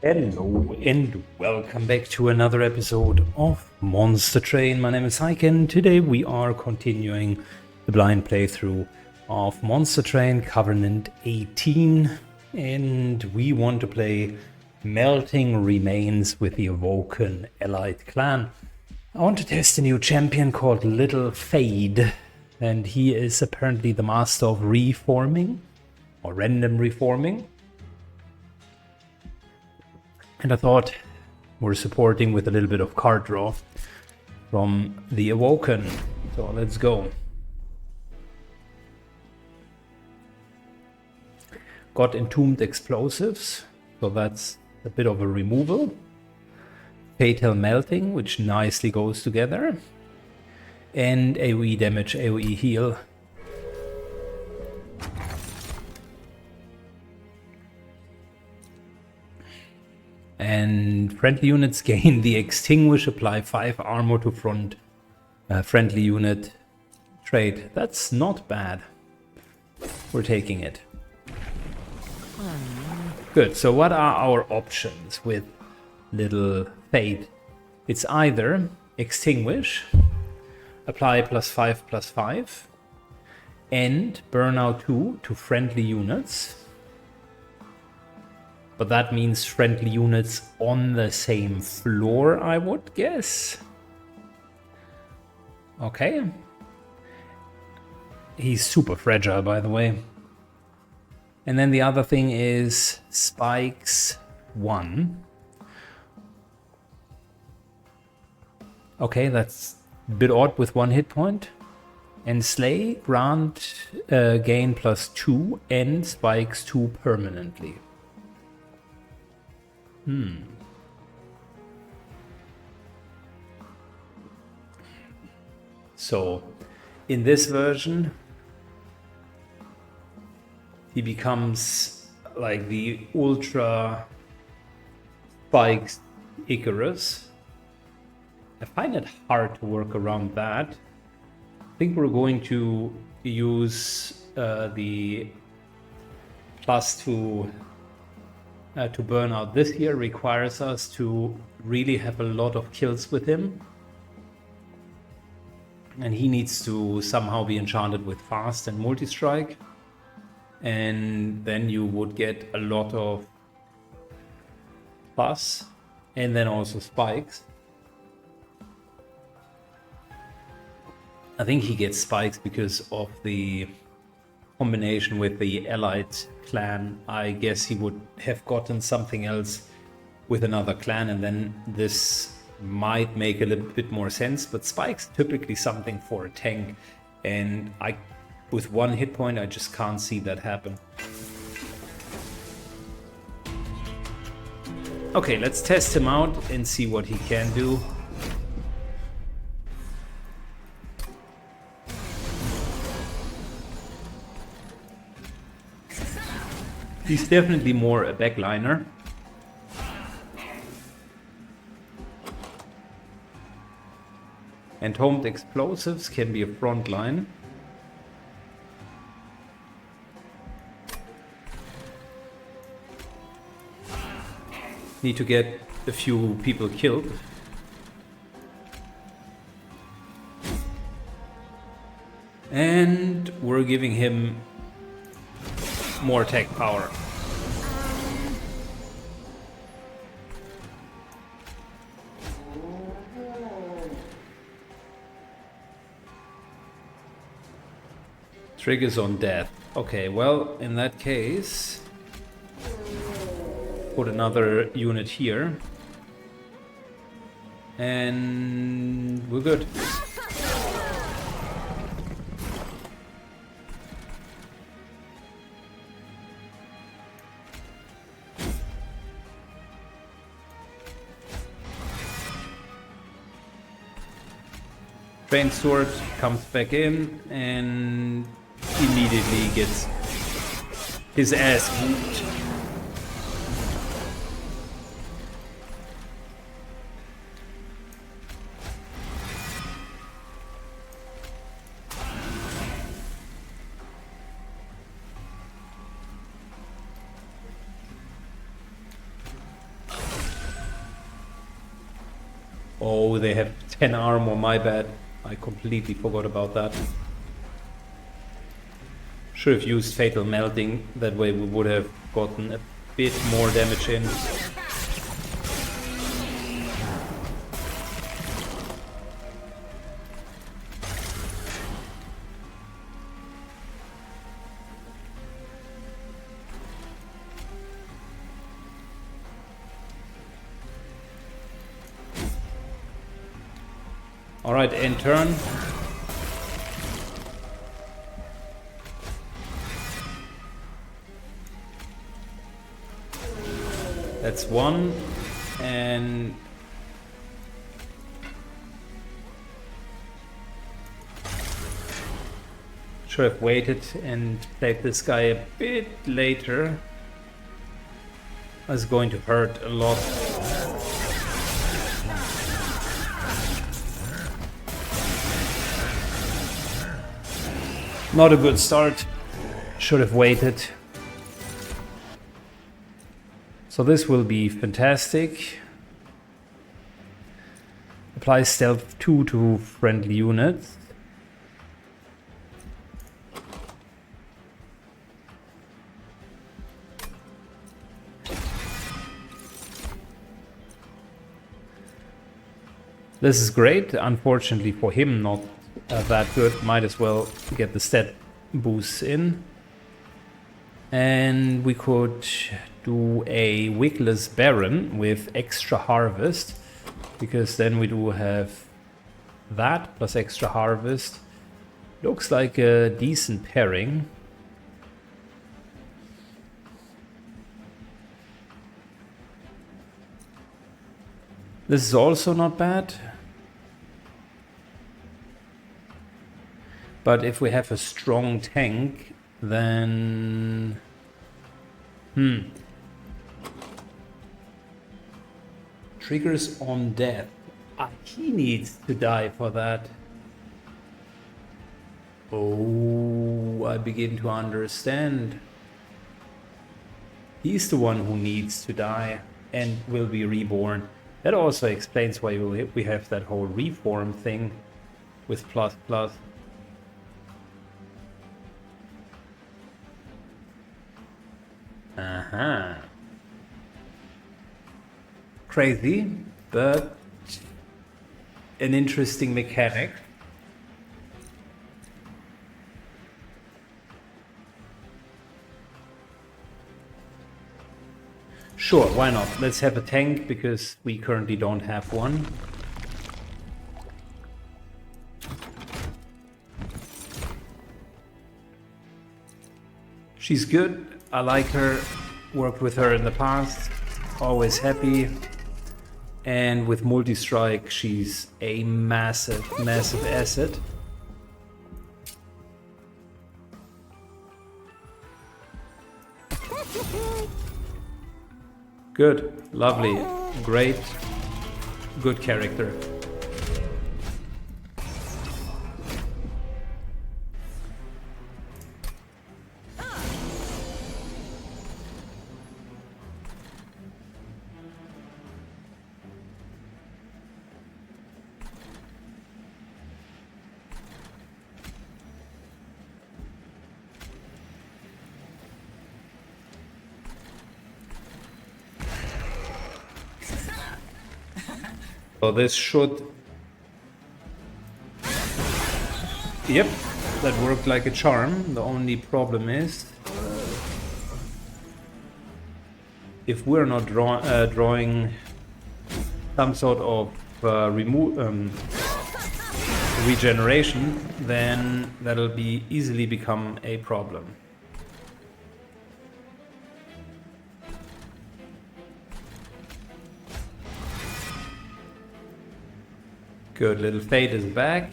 Hello and welcome back to another episode of Monster Train. My name is Ike and today we are continuing the blind playthrough of Monster Train Covenant 18, and we want to play Melting Remains with the Awoken Allied Clan. I want to test a new champion called Little Fade, and he is apparently the master of reforming or random reforming. And I thought we're supporting with a little bit of card draw from the Awoken. So let's go. Got Entombed Explosives, so that's a bit of a removal. Fatal Melting, which nicely goes together. And AoE damage, AoE heal. And friendly units gain the Extinguish, apply 5 armor to front friendly unit trait. That's not bad. We're taking it. Good, so what are our options with Little Fade? It's either Extinguish, apply +5/+5, and Burnout 2 to friendly units. But that means friendly units on the same floor, I would guess. Okay. He's super fragile, by the way. And then the other thing is Spikes 1. Okay, that's a bit odd with 1 hit point. And Slay, grant gain +2 and Spikes 2 permanently. So, in this version, he becomes like the ultra spiked Icarus. I find it hard to work around that. I think we're going to use the +2 to burn out. This here requires us to really have a lot of kills with him. And he needs to somehow be enchanted with fast and multi-strike. And then you would get a lot of plus and then also spikes. I think he gets spikes because of the combination with the allied clan. I guess he would have gotten something else with another clan, and then this might make a little bit more sense. But spikes typically something for a tank, and with 1 hit point I just can't see that happen. Okay, let's test him out and see what he can do. He's definitely more a backliner. Entombed Explosives can be a front line. Need to get a few people killed. And we're giving him more attack power. Triggers on death. Okay, well, in that case, put another unit here. And we're good. Train Sword comes back in and immediately gets his ass whooped. Oh, they have 10 armor, my bad. I completely forgot about that. Should have used Fatal Melting, that way we would have gotten a bit more damage in. Alright, end turn. That's one, and should have waited and played this guy a bit later. That's going to hurt a lot. Not a good start. Should have waited. So this will be fantastic. Apply stealth 2 to friendly units. This is great. Unfortunately for him, not that good. Might as well get the stat boosts in. And we could do a Wigless Baron with extra harvest, because then we do have that plus extra harvest. Looks like a decent pairing. This is also not bad. But if we have a strong tank, then... Triggers on death. He needs to die for that. Oh, I begin to understand. He's the one who needs to die and will be reborn. That also explains why we have that whole reform thing with plus plus. Crazy, but an interesting mechanic. Sure, why not? Let's have a tank, because we currently don't have one. She's good. I like her. Worked with her in the past. Always happy. And with multi-strike, she's a massive, massive asset. Good, lovely, great, good character. So this should... Yep, that worked like a charm. The only problem is, if we're not drawing some sort of regeneration, then that'll be easily become a problem. Good, little Fate is back.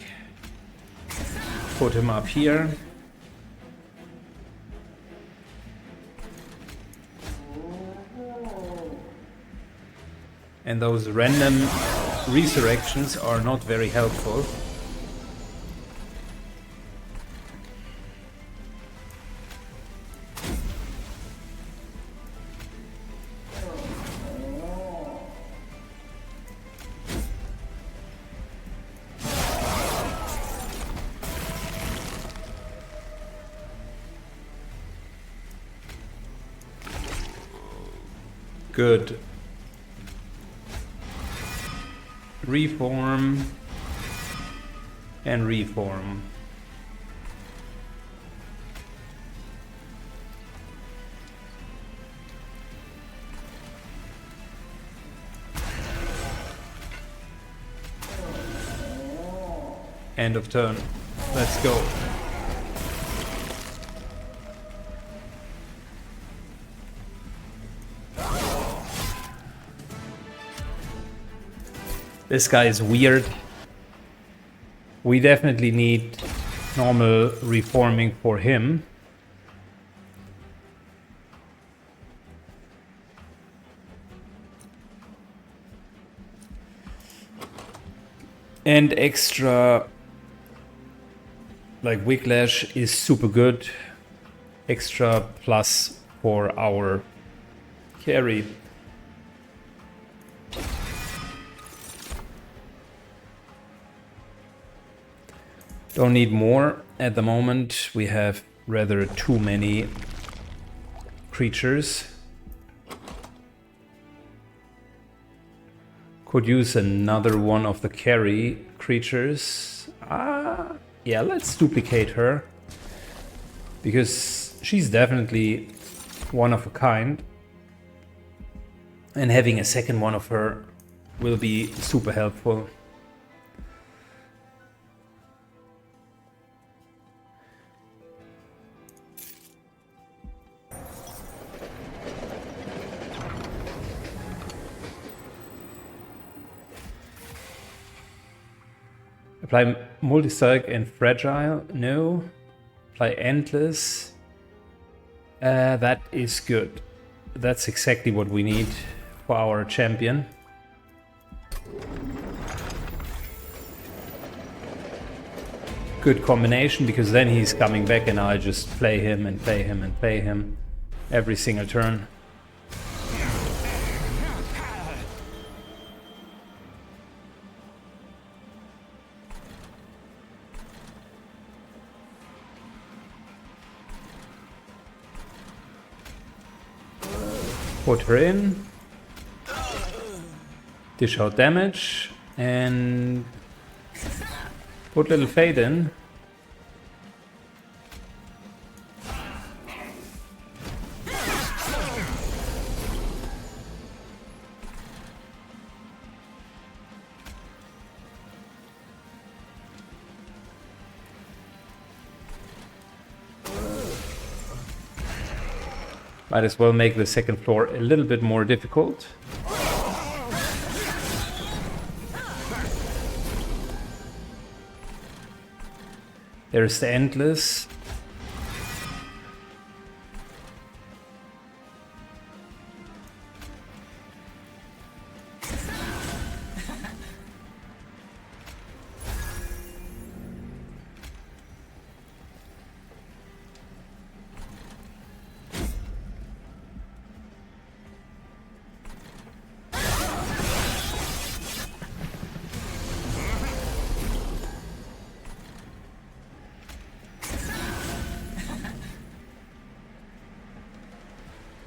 Put him up here. And those random resurrections are not very helpful. Good. Reform. And reform. End of turn. Let's go. This guy is weird. We definitely need normal reforming for him. And extra, like Whiplash is super good. Extra plus for our carry. Don't need more at the moment. We have rather too many creatures. Could use another one of the carry creatures. Yeah, let's duplicate her. Because she's definitely one of a kind. And having a second one of her will be super helpful. Apply multi-strike and fragile. No. Apply endless. That is good. That's exactly what we need for our champion. Good combination, because then he's coming back and I just play him and play him and play him every single turn. Put her in, dish out damage, and put little Fade in. Might as well make the second floor a little bit more difficult. There's the endless.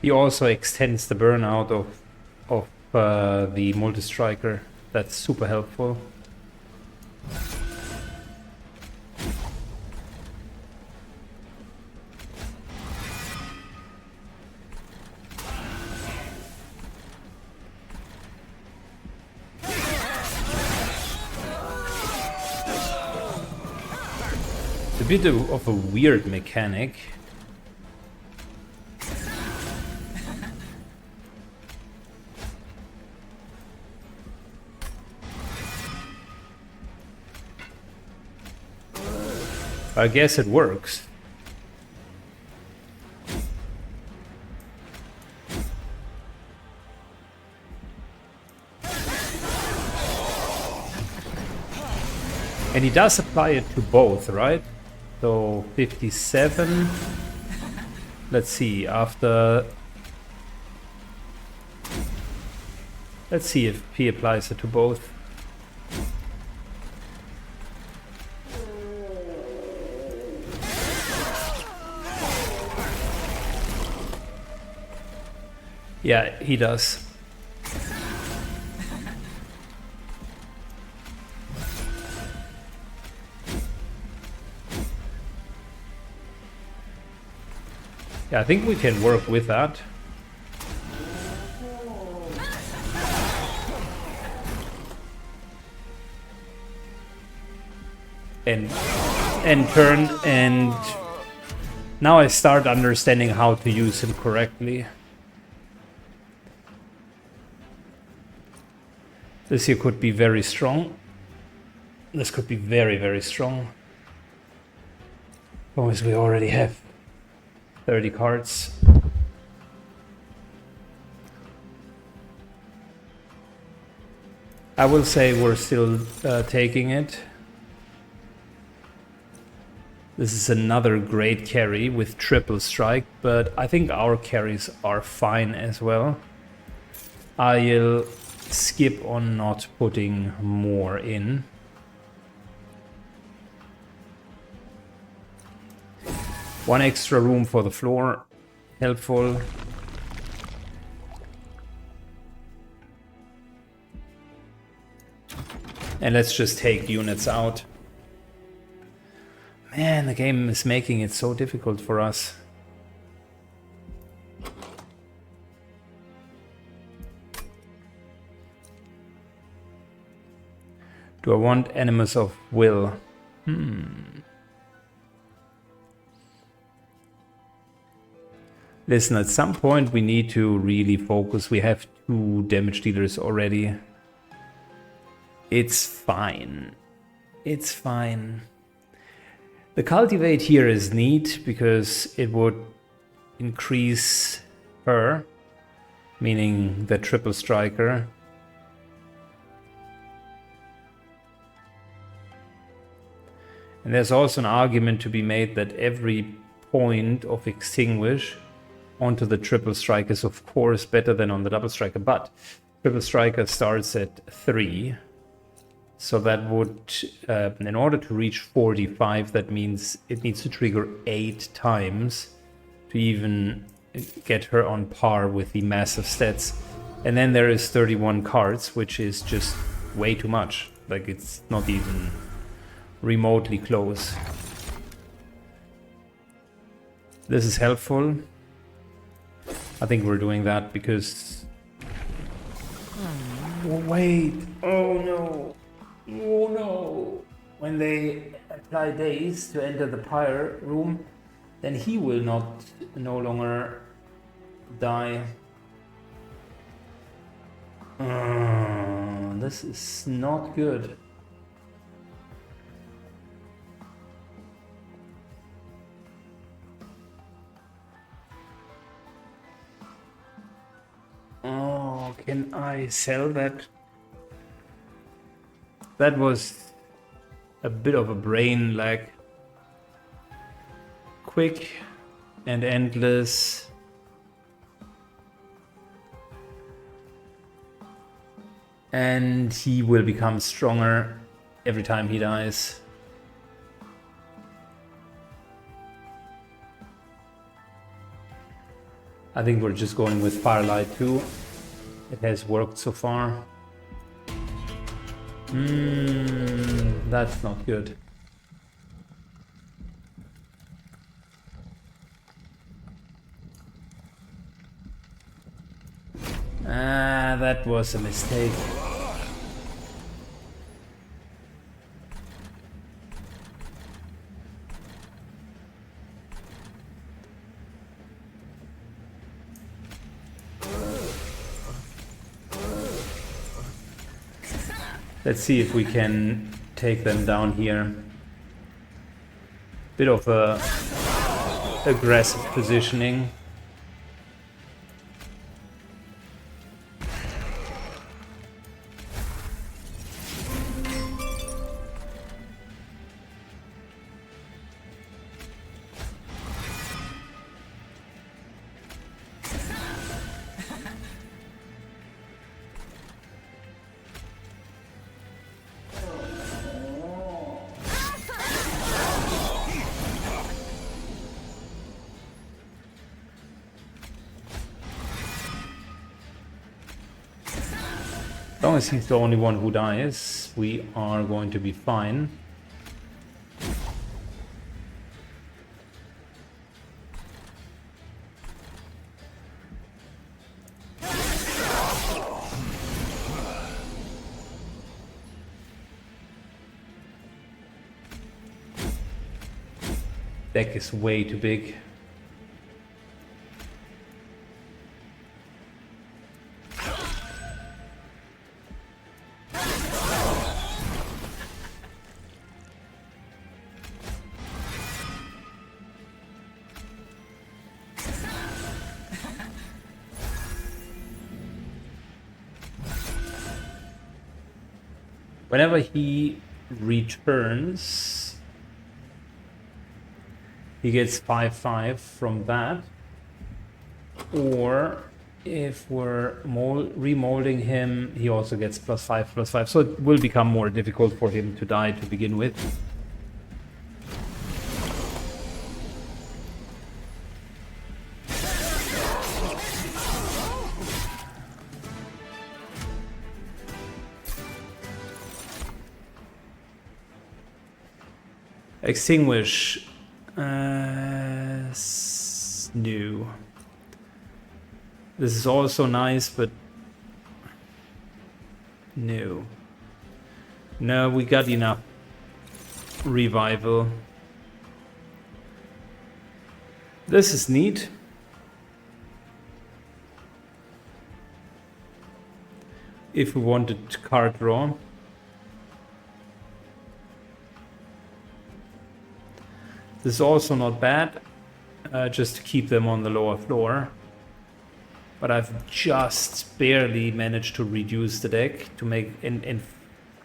He also extends the burnout of the multi-striker. That's super helpful. It's a bit of a weird mechanic. I guess it works. And he does apply it to both, right? So 57. Let's see, after... Let's see if he applies it to both. Yeah, he does. Yeah, I think we can work with that. And turn, and now I start understanding how to use him correctly. This here could be very strong. This could be very, very strong. Because we already have 30 cards. I will say we're still taking it. This is another great carry with triple strike, but I think our carries are fine as well. I'll skip on not putting more in. One extra room for the floor, helpful. And let's just take units out. Man, the game is making it so difficult for us. Do I want Animus of Will? Listen, at some point we need to really focus. We have 2 damage dealers already. It's fine. It's fine. The cultivate here is neat because it would increase her, meaning the triple striker. And there's also an argument to be made that every point of extinguish onto the triple strike is of course better than on the double striker, but triple striker starts at 3. So that would, in order to reach 45, that means it needs to trigger 8 times to even get her on par with the massive stats. And then there is 31 cards, which is just way too much. Like, it's not even remotely close. This is helpful. I think we're doing that because... Wait! Oh no! Oh no! When they apply days to enter the pyre room, then he will no longer die. This is not good. Oh, can I sell that? That was a bit of a brain lag. Quick and endless. And he will become stronger every time he dies. I think we're just going with Firelight too. It has worked so far. That's not good. That was a mistake. Let's see if we can take them down here. Bit of a aggressive positioning. long as he's the only one who dies, we are going to be fine. Deck is way too big. Whenever he returns, he gets 5/5 from that. Or if we're remolding him, he also gets +5/+5. So it will become more difficult for him to die to begin with. Extinguish. New. This is also nice, but no. No, we got enough revival. This is neat. If we wanted card draw. This is also not bad, just to keep them on the lower floor. But I've just barely managed to reduce the deck to make and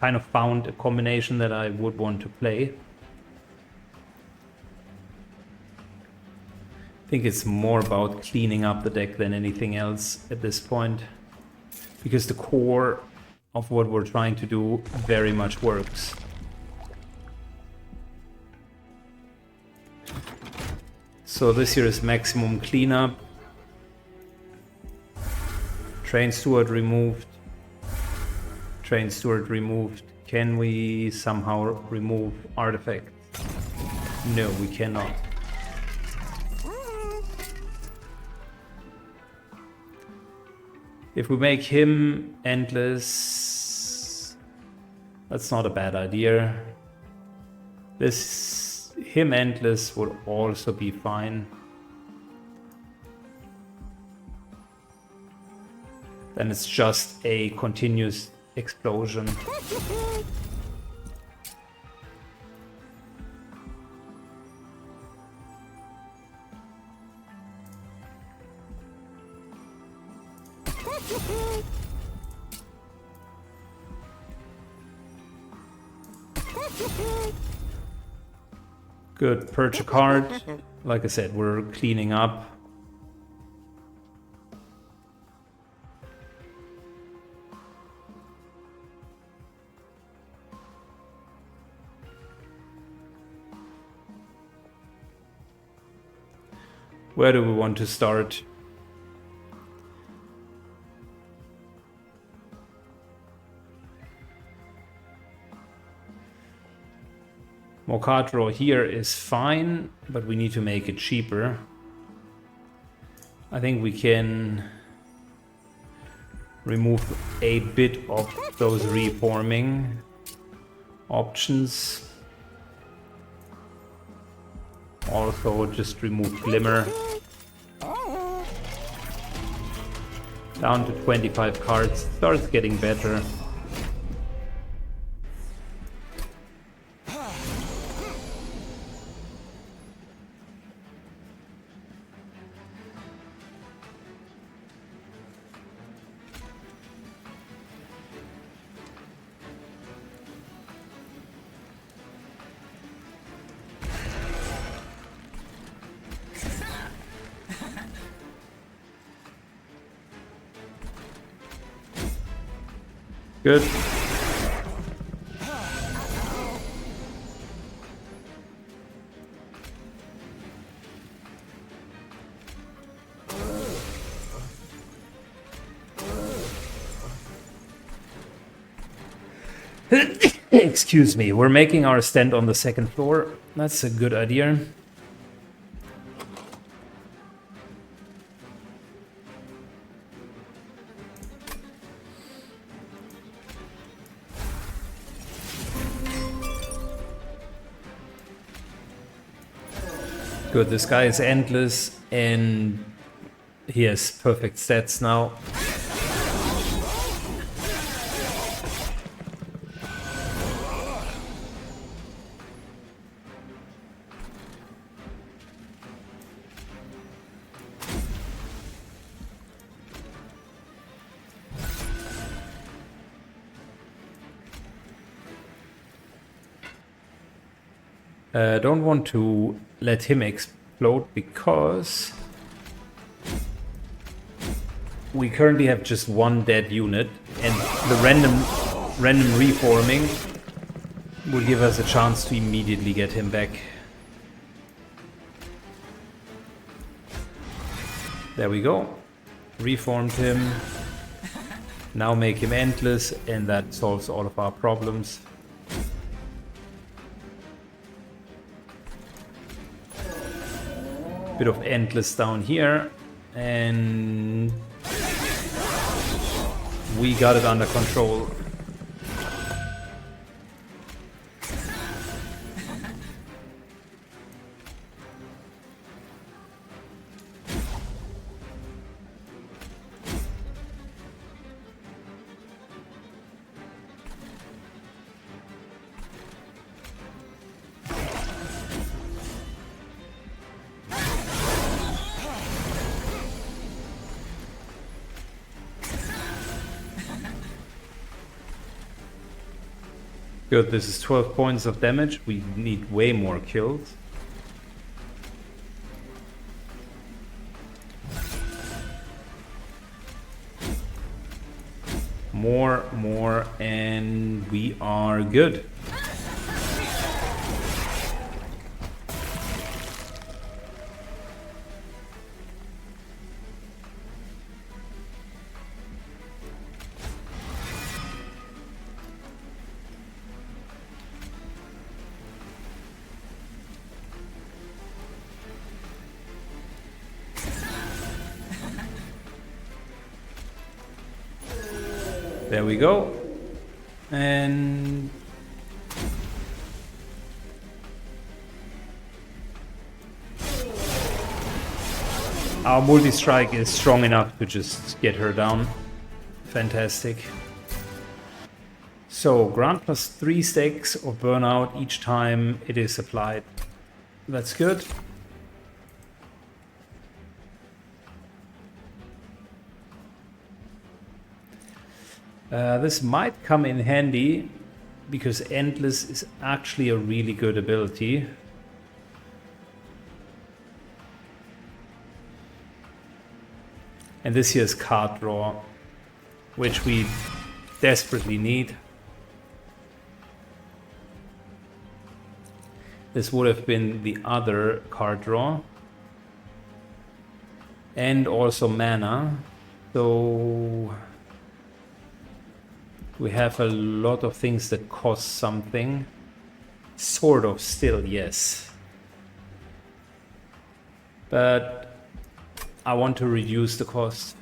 kind of found a combination that I would want to play. I think it's more about cleaning up the deck than anything else at this point, because the core of what we're trying to do very much works. So this here is maximum cleanup. Train Steward removed. Train Steward removed. Can we somehow remove artifact? No, we cannot. If we make him endless, that's not a bad idea. Him endless would also be fine. Then it's just a continuous explosion. Good, purge a card. Like I said, we're cleaning up. Where do we want to start? More card draw here is fine, but we need to make it cheaper. I think we can remove a bit of those reforming options. Also just remove Glimmer. Down to 25 cards, starts getting better. Good. Excuse me, we're making our stand on the second floor. That's a good idea. Good, this guy is endless and he has perfect stats now. Don't want to let him explode because we currently have just one dead unit, and the random reforming will give us a chance to immediately get him back. There we go. Reformed him. Now make him endless, and that solves all of our problems. Bit of endless down here, and we got it under control. Good, this is 12 points of damage. We need way more kills. More, and we are good. There we go. And our multi-strike is strong enough to just get her down. Fantastic. So grant plus 3 stacks of burnout each time it is applied. That's good. This might come in handy because Endless is actually a really good ability. And this here is card draw, which we desperately need. This would have been the other card draw. And also mana. So we have a lot of things that cost something. Sort of still, yes. But I want to reduce the cost.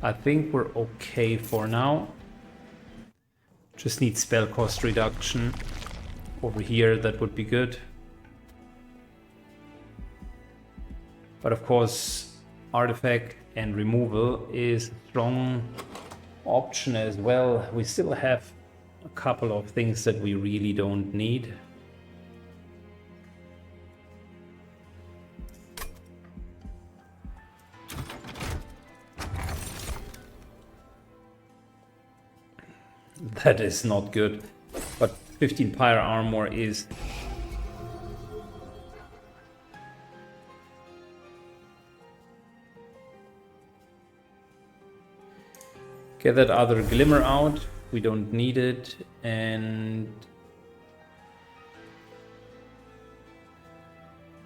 I think we're okay for now. Just need spell cost reduction over here, that would be good. But of course, artifact and removal is a strong option as well. We still have a couple of things that we really don't need. That is not good, but 15 pyre armor is get that other glimmer out, we don't need it, and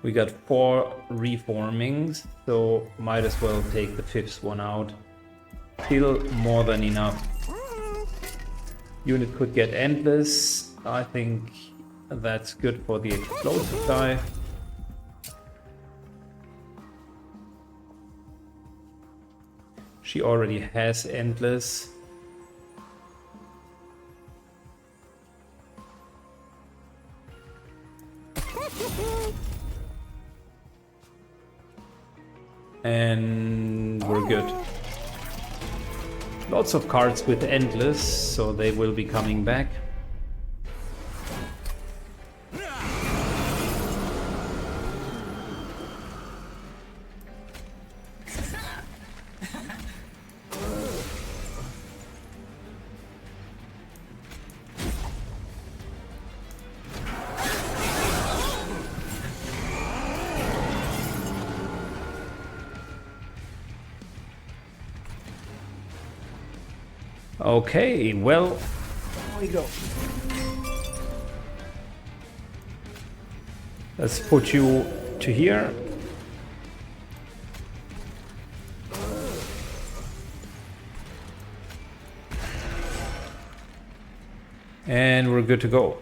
we got 4 reformings, so might as well take the 5th one out. Still more than enough. Unit could get endless. I think that's good for the explosive guy. She already has endless. And we're good. Lots of cards with endless, so they will be coming back. Okay, well, here we go. Let's put you to here. And we're good to go.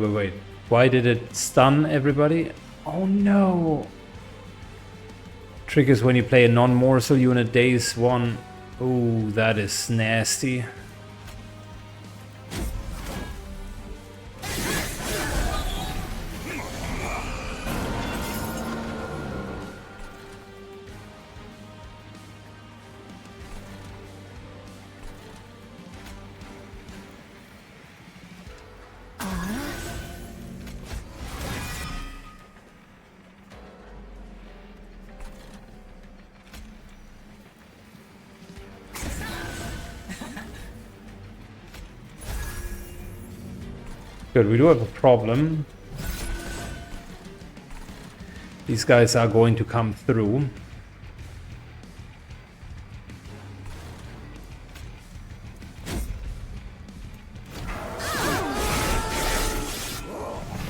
Wait. Why did it stun everybody? Oh no! Triggers when you play a non-morsel unit days 1. Oh, that is nasty. Good, we do have a problem. These guys are going to come through.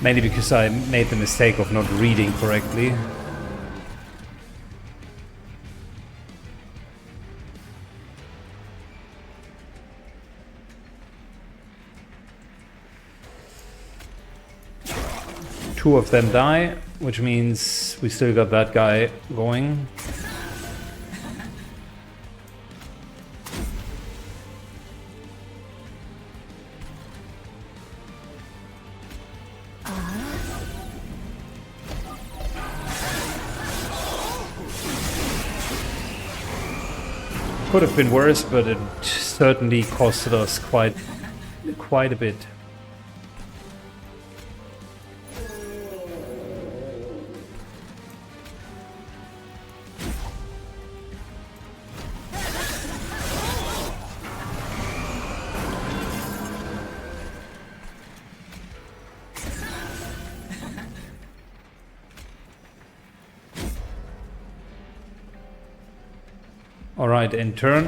Mainly because I made the mistake of not reading correctly. Two of them die, which means we still got that guy going. Could have been worse, but it certainly costed us quite a bit. Alright, in turn.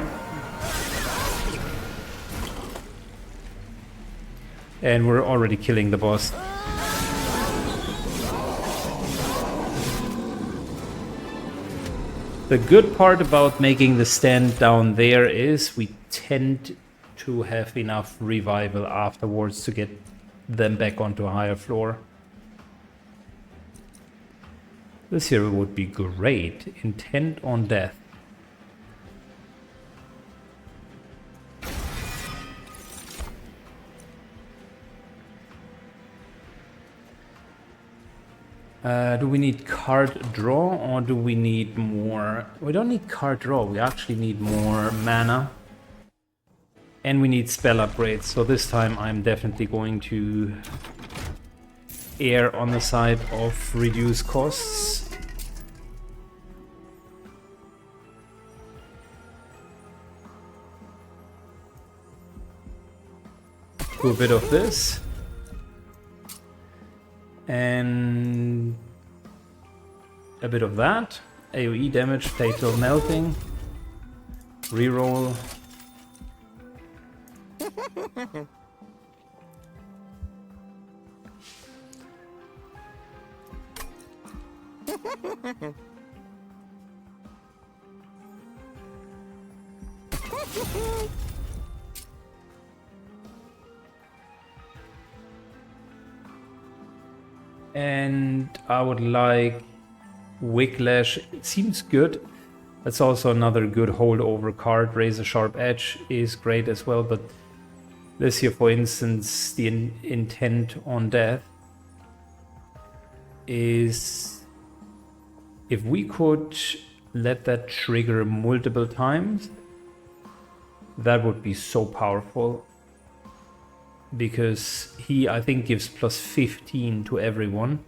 And we're already killing the boss. The good part about making the stand down there is we tend to have enough revival afterwards to get them back onto a higher floor. This here would be great. Intent on death. Do we need card draw or do we need more? We don't need card draw, we actually need more mana. And we need spell upgrades, so this time I'm definitely going to err on the side of reduced costs. Do a bit of this. And a bit of that. AoE damage, fatal melting. Reroll. And I would like Whiplash. It seems good. That's also another good holdover card. Razor Sharp Edge is great as well, but this here, for instance, the intent on death is if we could let that trigger multiple times, that would be so powerful. Because he, I think, gives plus 15 to everyone.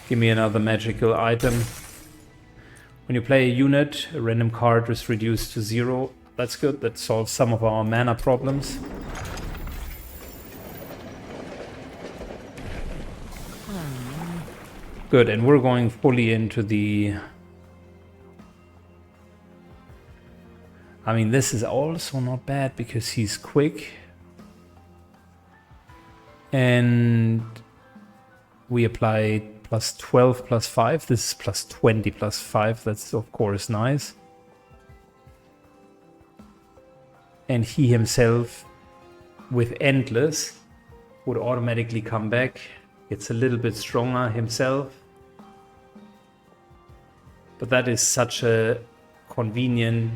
Give me another magical item. When you play a unit, a random card is reduced to 0. That's good, that solves some of our mana problems. Good, and we're going fully into the... I mean, this is also not bad because he's quick. And we apply plus 12 plus 5. This is plus 20 plus 5. That's of course nice. And he himself, with Endless, would automatically come back. It's a little bit stronger himself. But that is such a convenient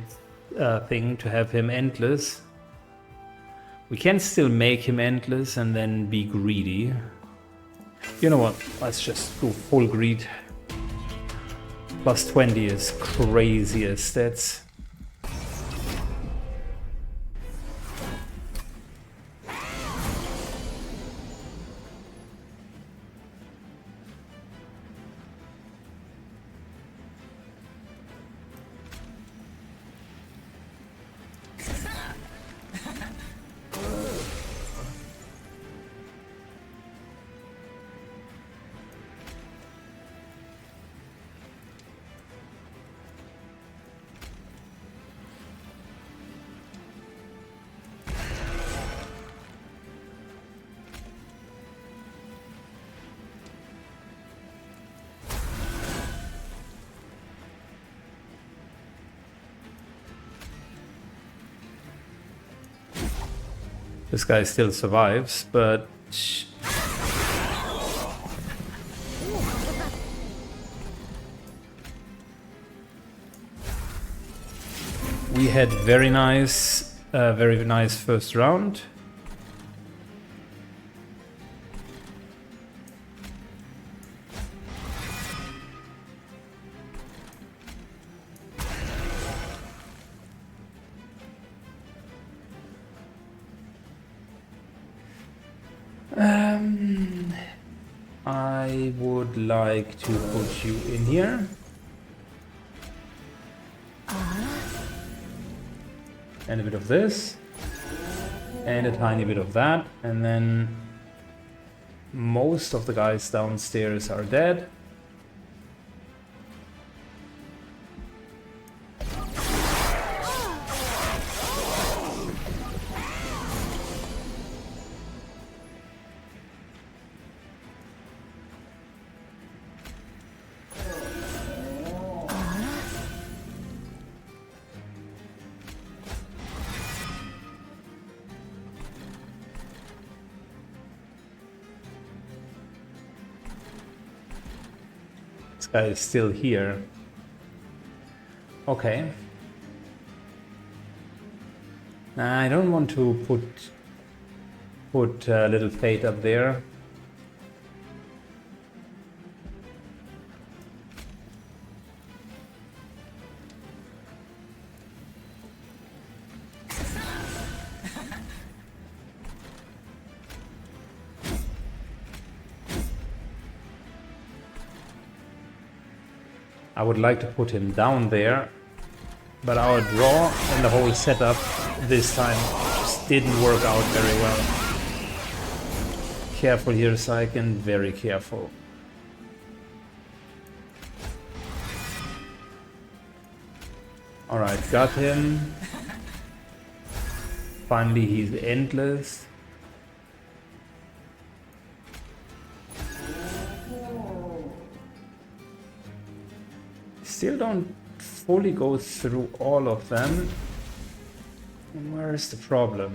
thing to have him Endless. We can still make him Endless and then be greedy. You know what? Let's just go full greed. Plus 20 is crazy as stats. This guy still survives, but we had very nice first round. I would like to put you in here. And a bit of this. And a tiny bit of that. And then most of the guys downstairs are dead. This guy is still here. Okay. I don't want to put a little fate up there. I would like to put him down there, but our draw and the whole setup this time just didn't work out very well. Careful here, Syken, very careful. Alright, got him. Finally, he's endless. Still don't fully go through all of them. And where is the problem?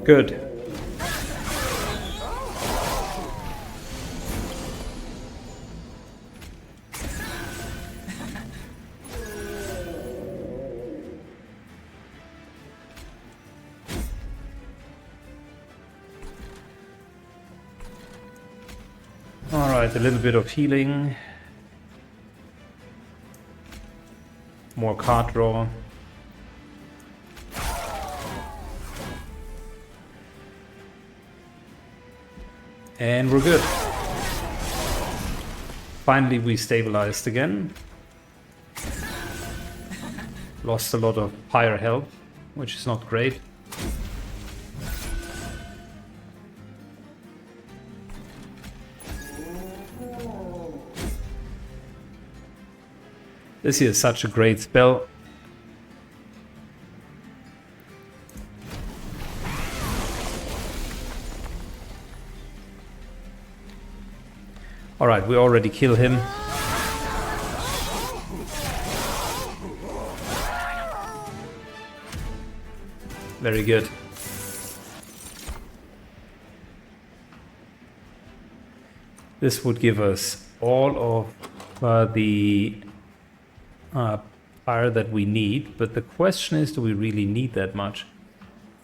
Good. Alright, a little bit of healing. More card draw. And we're good. Finally we stabilized again. Lost a lot of pyre health, which is not great. This is such a great spell. Alright, we already kill him. Very good. This would give us all of the fire that we need, but the question is, do we really need that much?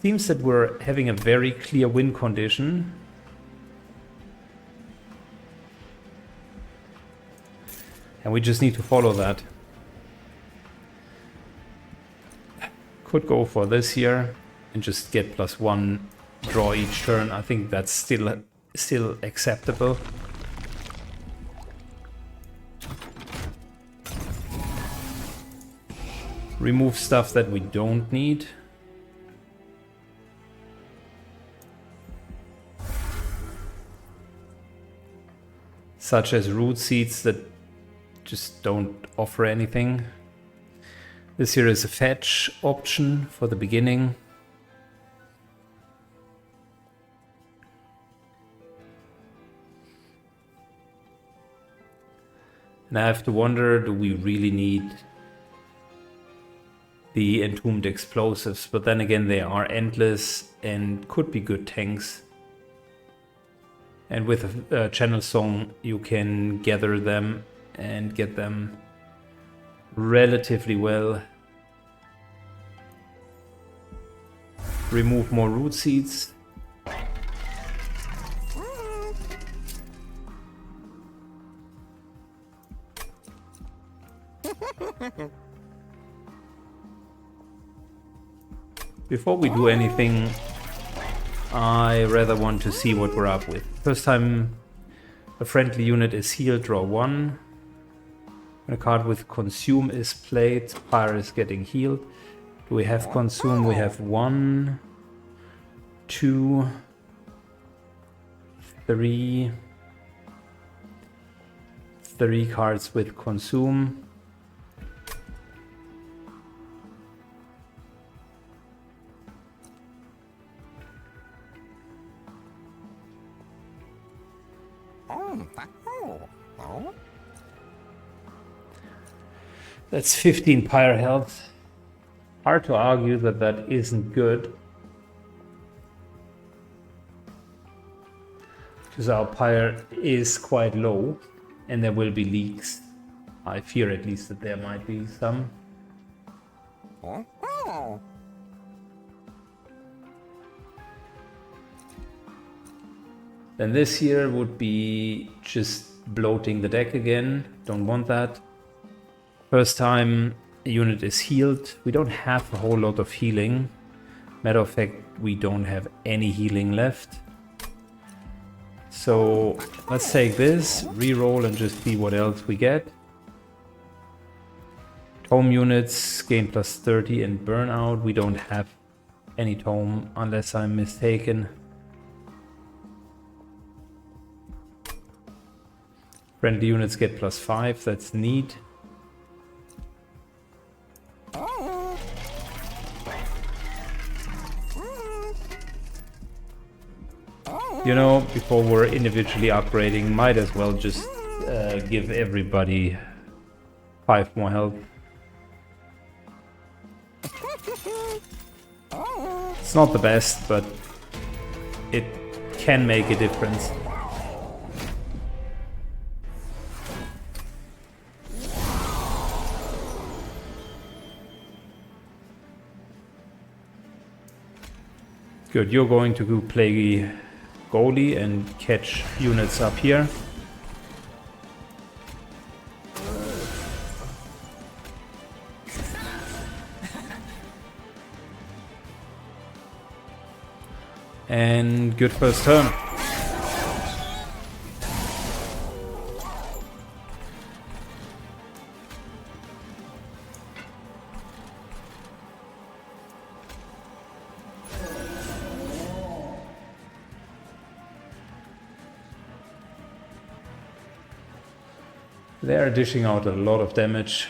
Seems that we're having a very clear win condition. And we just need to follow that. Could go for this here and just get +1 draw each turn. I think that's still acceptable. Remove stuff that we don't need. Such as root seeds that just don't offer anything. This here is a fetch option for the beginning. And I have to wonder, do we really need the entombed explosives? But then again, they are endless and could be good tanks. And with a channel song, you can gather them and get them relatively well. Remove more root seeds. Before we do anything, I rather want to see what we're up with. First time a friendly unit is healed, draw 1. When a card with consume is played, Pyre is getting healed. Do we have consume? We have 1, 2, 3. 3 cards with consume. That's 15 pyre health. Hard to argue that that isn't good, because our pyre is quite low and there will be leaks. I fear at least that there might be some. Then this here would be just bloating the deck again. Don't want that. First time a unit is healed. We don't have a whole lot of healing. Matter of fact, we don't have any healing left. So let's take this, reroll, and just see what else we get. Tome units gain plus 30 and burnout. We don't have any tome unless I'm mistaken. Friendly units get plus 5, that's neat. You know, before we're individually upgrading, might as well just give everybody 5 more health. It's not the best, but it can make a difference. Good, you're going to go play goalie and catch units up here. And good first turn. They're dishing out a lot of damage.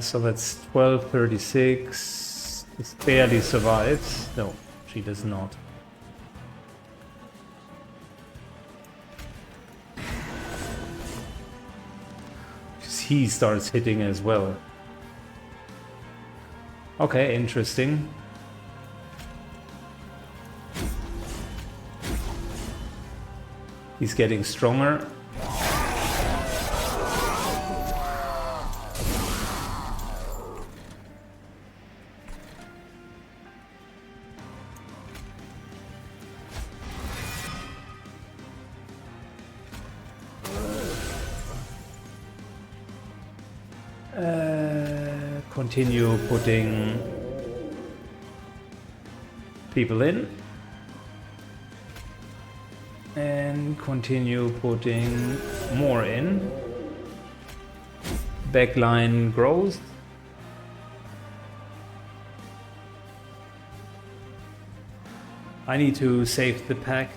So that's 1236. This barely survives. No, she does not. He starts hitting as well. Okay, interesting. He's getting stronger. Continue putting people in. And continue putting more in. Backline grows. I need to save the pack.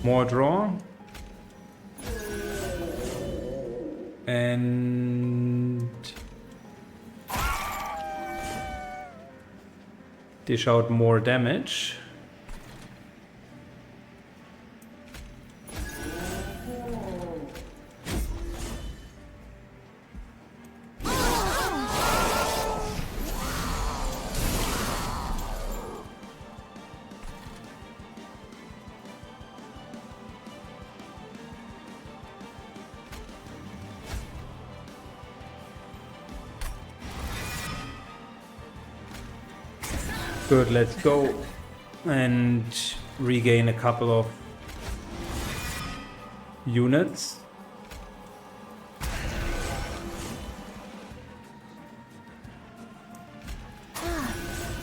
More draw. And dish out more damage. Good, let's go and regain a couple of units.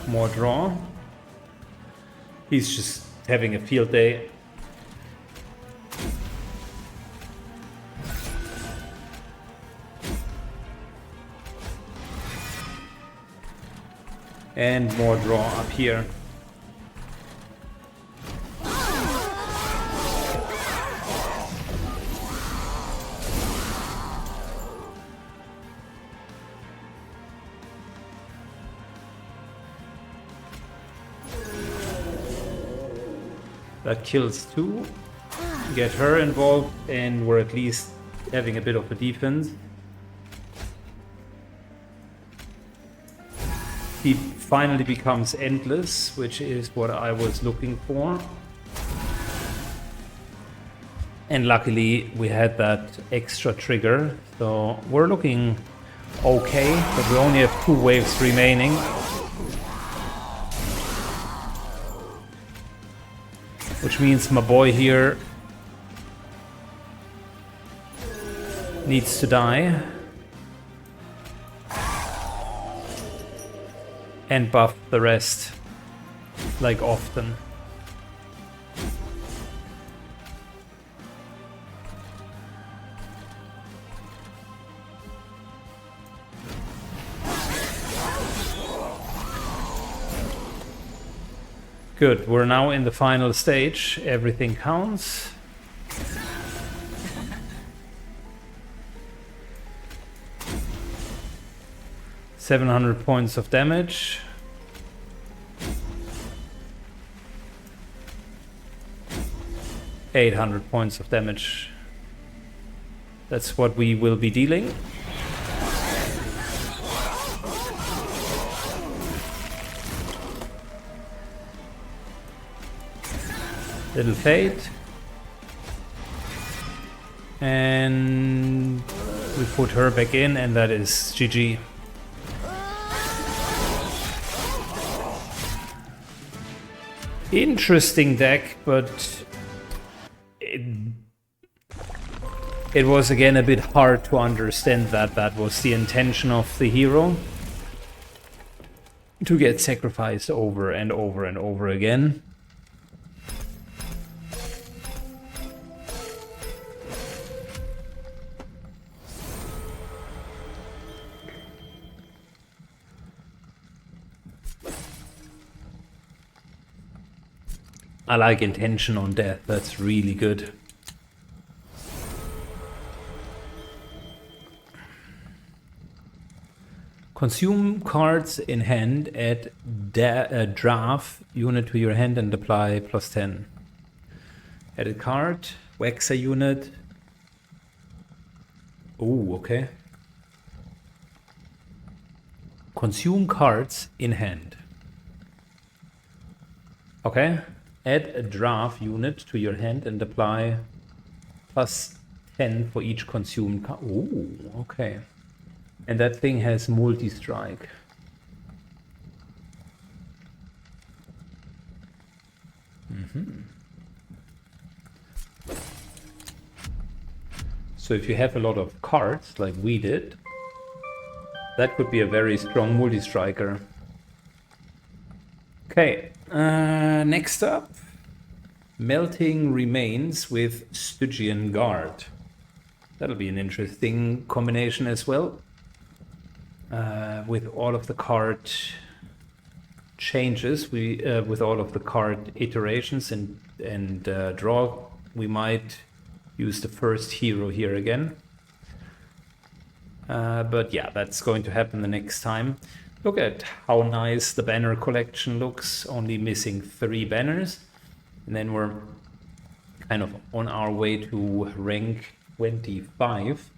More draw. He's just having a field day. And more draw up here. That kills 2. Get her involved and we're at least having a bit of a defense. he finally becomes endless, which is what I was looking for. And luckily we had that extra trigger, so we're looking okay, but we only have 2 waves remaining. Which means my boy here needs to die. And buff the rest, like often. Good, we're now in the final stage. Everything counts. $700 points of damage. $800 points of damage. That's what we will be dealing. Little fade. And we put her back in, and that is GG. Interesting deck, but it was again a bit hard to understand that that was the intention of the hero. To get sacrificed over and over and over again. I like intention on death, that's really good. Consume cards in hand, add a draft unit to your hand and apply +10. Add a card, wax a unit. Oh, okay. Consume cards in hand. Okay. Add a draft unit to your hand and apply +10 for each consumed card. Oh, okay. And that thing has multi-strike. So if you have a lot of cards, like we did, that could be a very strong multi-striker. Okay, next up, Melting Remains with Stygian Guard. That'll be an interesting combination as well. With all of the card changes, with all of the card iterations and draw, we might use the first hero here again. But yeah, that's going to happen the next time. Look at how nice the banner collection looks, only missing 3 banners. And then we're kind of on our way to rank 25,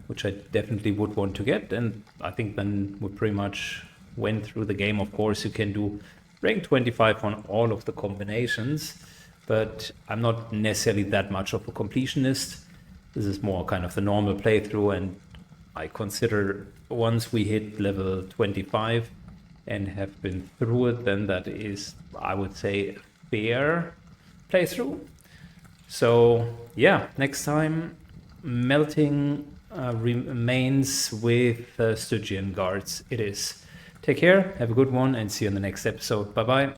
which I definitely would want to get. And I think then we pretty much went through the game. Of course, you can do rank 25 on all of the combinations, but I'm not necessarily that much of a completionist. This is more kind of the normal playthrough, and I consider once we hit level 25 and have been through it, then that is, I would say, a fair playthrough. So yeah, next time, Melting Remains with Stygian Guards it is. Take care, have a good one, and see you in the next episode. Bye bye.